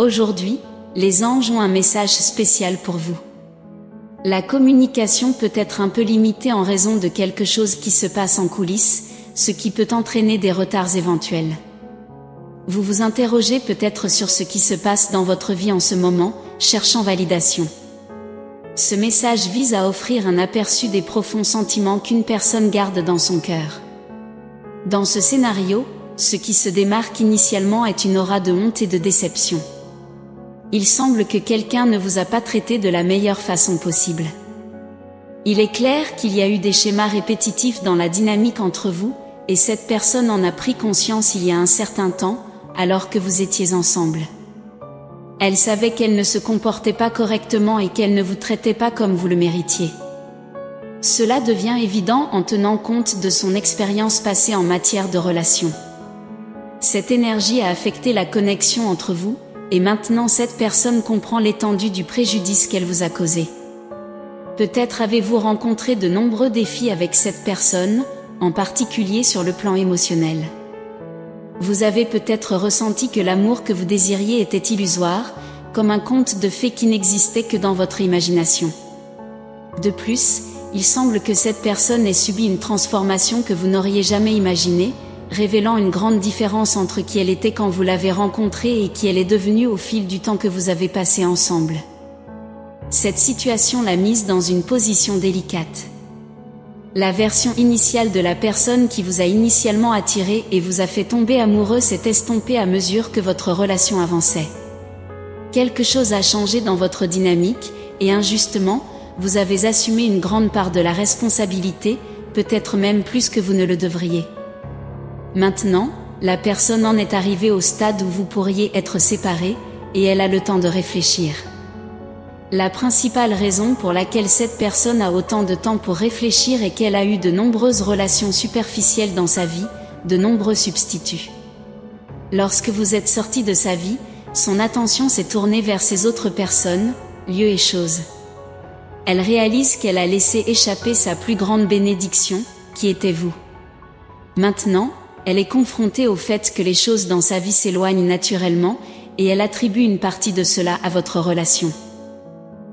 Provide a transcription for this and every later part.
Aujourd'hui, les anges ont un message spécial pour vous. La communication peut être un peu limitée en raison de quelque chose qui se passe en coulisses, ce qui peut entraîner des retards éventuels. Vous vous interrogez peut-être sur ce qui se passe dans votre vie en ce moment, cherchant validation. Ce message vise à offrir un aperçu des profonds sentiments qu'une personne garde dans son cœur. Dans ce scénario, ce qui se démarque initialement est une aura de honte et de déception. Il semble que quelqu'un ne vous a pas traité de la meilleure façon possible. Il est clair qu'il y a eu des schémas répétitifs dans la dynamique entre vous, et cette personne en a pris conscience il y a un certain temps, alors que vous étiez ensemble. Elle savait qu'elle ne se comportait pas correctement et qu'elle ne vous traitait pas comme vous le méritiez. Cela devient évident en tenant compte de son expérience passée en matière de relations. Cette énergie a affecté la connexion entre vous, et maintenant cette personne comprend l'étendue du préjudice qu'elle vous a causé. Peut-être avez-vous rencontré de nombreux défis avec cette personne, en particulier sur le plan émotionnel. Vous avez peut-être ressenti que l'amour que vous désiriez était illusoire, comme un conte de fées qui n'existait que dans votre imagination. De plus, il semble que cette personne ait subi une transformation que vous n'auriez jamais imaginée, révélant une grande différence entre qui elle était quand vous l'avez rencontrée et qui elle est devenue au fil du temps que vous avez passé ensemble. Cette situation l'a mise dans une position délicate. La version initiale de la personne qui vous a initialement attiré et vous a fait tomber amoureux s'est estompée à mesure que votre relation avançait. Quelque chose a changé dans votre dynamique, et injustement, vous avez assumé une grande part de la responsabilité, peut-être même plus que vous ne le devriez. Maintenant, la personne en est arrivée au stade où vous pourriez être séparés, et elle a le temps de réfléchir. La principale raison pour laquelle cette personne a autant de temps pour réfléchir est qu'elle a eu de nombreuses relations superficielles dans sa vie, de nombreux substituts. Lorsque vous êtes sorti de sa vie, son attention s'est tournée vers ces autres personnes, lieux et choses. Elle réalise qu'elle a laissé échapper sa plus grande bénédiction, qui était vous. Maintenant, elle est confrontée au fait que les choses dans sa vie s'éloignent naturellement, et elle attribue une partie de cela à votre relation.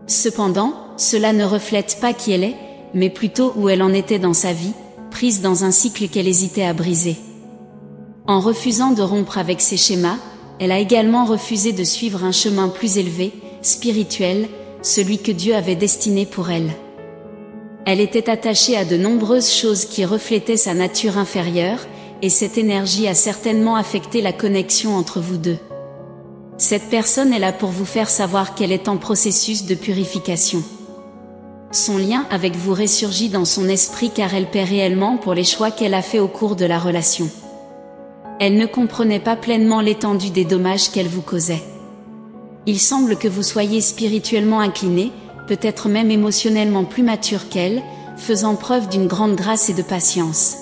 Cependant, cela ne reflète pas qui elle est, mais plutôt où elle en était dans sa vie, prise dans un cycle qu'elle hésitait à briser. En refusant de rompre avec ces schémas, elle a également refusé de suivre un chemin plus élevé, spirituel, celui que Dieu avait destiné pour elle. Elle était attachée à de nombreuses choses qui reflétaient sa nature inférieure, et cette énergie a certainement affecté la connexion entre vous deux. Cette personne est là pour vous faire savoir qu'elle est en processus de purification. Son lien avec vous ressurgit dans son esprit car elle paie réellement pour les choix qu'elle a faits au cours de la relation. Elle ne comprenait pas pleinement l'étendue des dommages qu'elle vous causait. Il semble que vous soyez spirituellement incliné, peut-être même émotionnellement plus mature qu'elle, faisant preuve d'une grande grâce et de patience.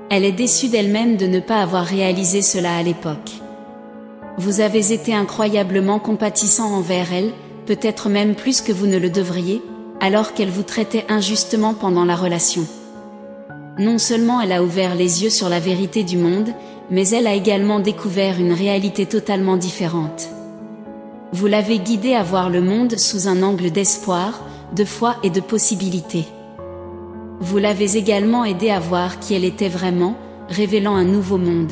Elle est déçue d'elle-même de ne pas avoir réalisé cela à l'époque. Vous avez été incroyablement compatissant envers elle, peut-être même plus que vous ne le devriez, alors qu'elle vous traitait injustement pendant la relation. Non seulement elle a ouvert les yeux sur la vérité du monde, mais elle a également découvert une réalité totalement différente. Vous l'avez guidée à voir le monde sous un angle d'espoir, de foi et de possibilités. Vous l'avez également aidée à voir qui elle était vraiment, révélant un nouveau monde.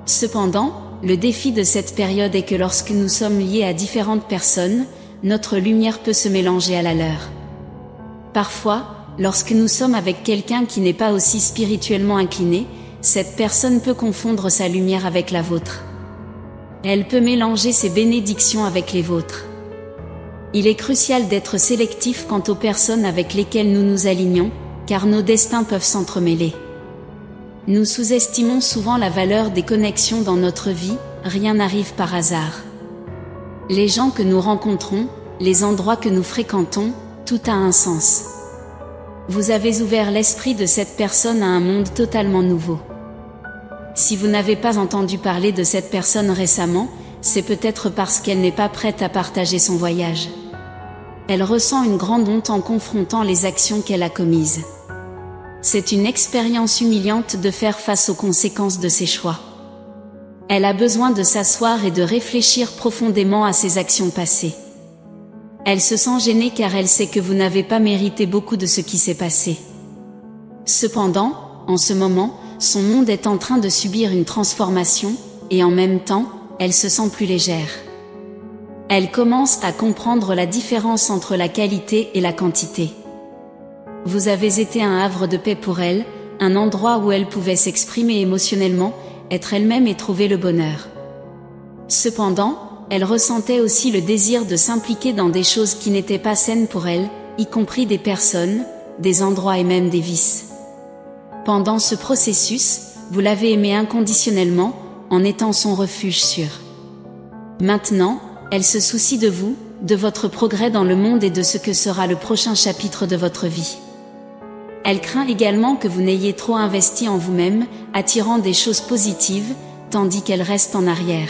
Cependant, le défi de cette période est que lorsque nous sommes liés à différentes personnes, notre lumière peut se mélanger à la leur. Parfois, lorsque nous sommes avec quelqu'un qui n'est pas aussi spirituellement incliné, cette personne peut confondre sa lumière avec la vôtre. Elle peut mélanger ses bénédictions avec les vôtres. Il est crucial d'être sélectif quant aux personnes avec lesquelles nous nous alignons, car nos destins peuvent s'entremêler. Nous sous-estimons souvent la valeur des connexions dans notre vie, rien n'arrive par hasard. Les gens que nous rencontrons, les endroits que nous fréquentons, tout a un sens. Vous avez ouvert l'esprit de cette personne à un monde totalement nouveau. Si vous n'avez pas entendu parler de cette personne récemment, c'est peut-être parce qu'elle n'est pas prête à partager son voyage. Elle ressent une grande honte en confrontant les actions qu'elle a commises. C'est une expérience humiliante de faire face aux conséquences de ses choix. Elle a besoin de s'asseoir et de réfléchir profondément à ses actions passées. Elle se sent gênée car elle sait que vous n'avez pas mérité beaucoup de ce qui s'est passé. Cependant, en ce moment, son monde est en train de subir une transformation, et en même temps, elle se sent plus légère. Elle commence à comprendre la différence entre la qualité et la quantité. Vous avez été un havre de paix pour elle, un endroit où elle pouvait s'exprimer émotionnellement, être elle-même et trouver le bonheur. Cependant, elle ressentait aussi le désir de s'impliquer dans des choses qui n'étaient pas saines pour elle, y compris des personnes, des endroits et même des vices. Pendant ce processus, vous l'avez aimée inconditionnellement, en étant son refuge sûr. Maintenant, elle se soucie de vous, de votre progrès dans le monde et de ce que sera le prochain chapitre de votre vie. Elle craint également que vous n'ayez trop investi en vous-même, attirant des choses positives, tandis qu'elle reste en arrière.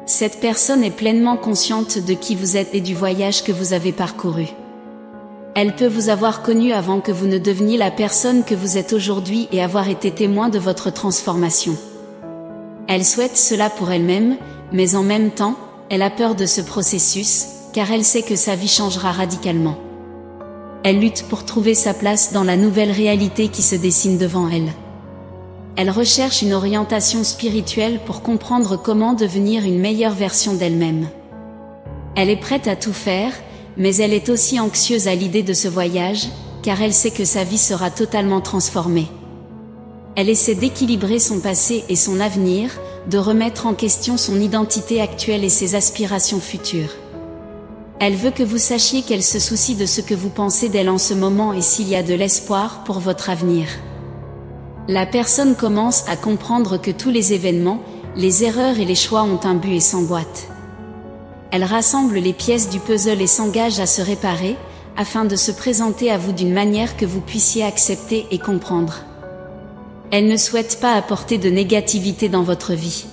Cette personne est pleinement consciente de qui vous êtes et du voyage que vous avez parcouru. Elle peut vous avoir connu avant que vous ne deveniez la personne que vous êtes aujourd'hui et avoir été témoin de votre transformation. Elle souhaite cela pour elle-même, mais en même temps, elle a peur de ce processus, car elle sait que sa vie changera radicalement. Elle lutte pour trouver sa place dans la nouvelle réalité qui se dessine devant elle. Elle recherche une orientation spirituelle pour comprendre comment devenir une meilleure version d'elle-même. Elle est prête à tout faire, mais elle est aussi anxieuse à l'idée de ce voyage, car elle sait que sa vie sera totalement transformée. Elle essaie d'équilibrer son passé et son avenir, de remettre en question son identité actuelle et ses aspirations futures. Elle veut que vous sachiez qu'elle se soucie de ce que vous pensez d'elle en ce moment et s'il y a de l'espoir pour votre avenir. La personne commence à comprendre que tous les événements, les erreurs et les choix ont un but et s'emboîtent. Elle rassemble les pièces du puzzle et s'engage à se réparer, afin de se présenter à vous d'une manière que vous puissiez accepter et comprendre. Elle ne souhaite pas apporter de négativité dans votre vie.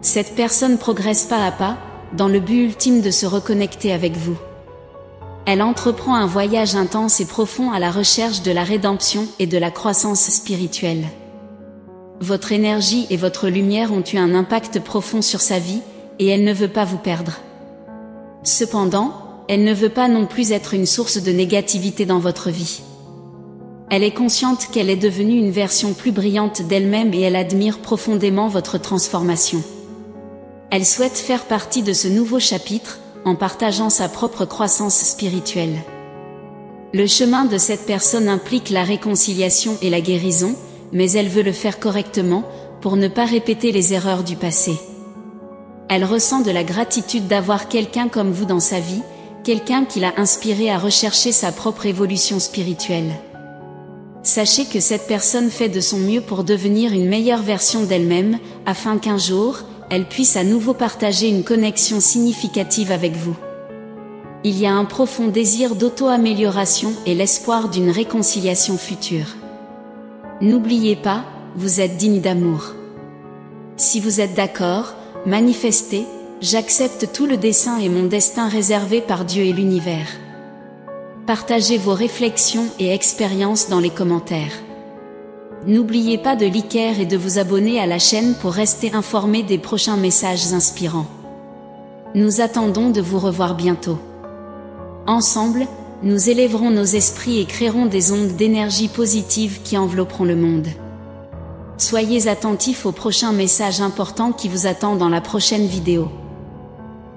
Cette personne progresse pas à pas, dans le but ultime de se reconnecter avec vous. Elle entreprend un voyage intense et profond à la recherche de la rédemption et de la croissance spirituelle. Votre énergie et votre lumière ont eu un impact profond sur sa vie, et elle ne veut pas vous perdre. Cependant, elle ne veut pas non plus être une source de négativité dans votre vie. Elle est consciente qu'elle est devenue une version plus brillante d'elle-même et elle admire profondément votre transformation. Elle souhaite faire partie de ce nouveau chapitre, en partageant sa propre croissance spirituelle. Le chemin de cette personne implique la réconciliation et la guérison, mais elle veut le faire correctement, pour ne pas répéter les erreurs du passé. Elle ressent de la gratitude d'avoir quelqu'un comme vous dans sa vie, quelqu'un qui l'a inspirée à rechercher sa propre évolution spirituelle. Sachez que cette personne fait de son mieux pour devenir une meilleure version d'elle-même, afin qu'un jour, elle puisse à nouveau partager une connexion significative avec vous. Il y a un profond désir d'auto-amélioration et l'espoir d'une réconciliation future. N'oubliez pas, vous êtes digne d'amour. Si vous êtes d'accord, manifestez, j'accepte tout le dessein et mon destin réservé par Dieu et l'univers. Partagez vos réflexions et expériences dans les commentaires. N'oubliez pas de liker et de vous abonner à la chaîne pour rester informé des prochains messages inspirants. Nous attendons de vous revoir bientôt. Ensemble, nous élèverons nos esprits et créerons des ondes d'énergie positive qui envelopperont le monde. Soyez attentifs aux prochains messages importants qui vous attendent dans la prochaine vidéo.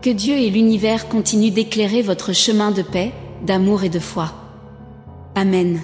Que Dieu et l'univers continuent d'éclairer votre chemin de paix, d'amour et de foi. Amen.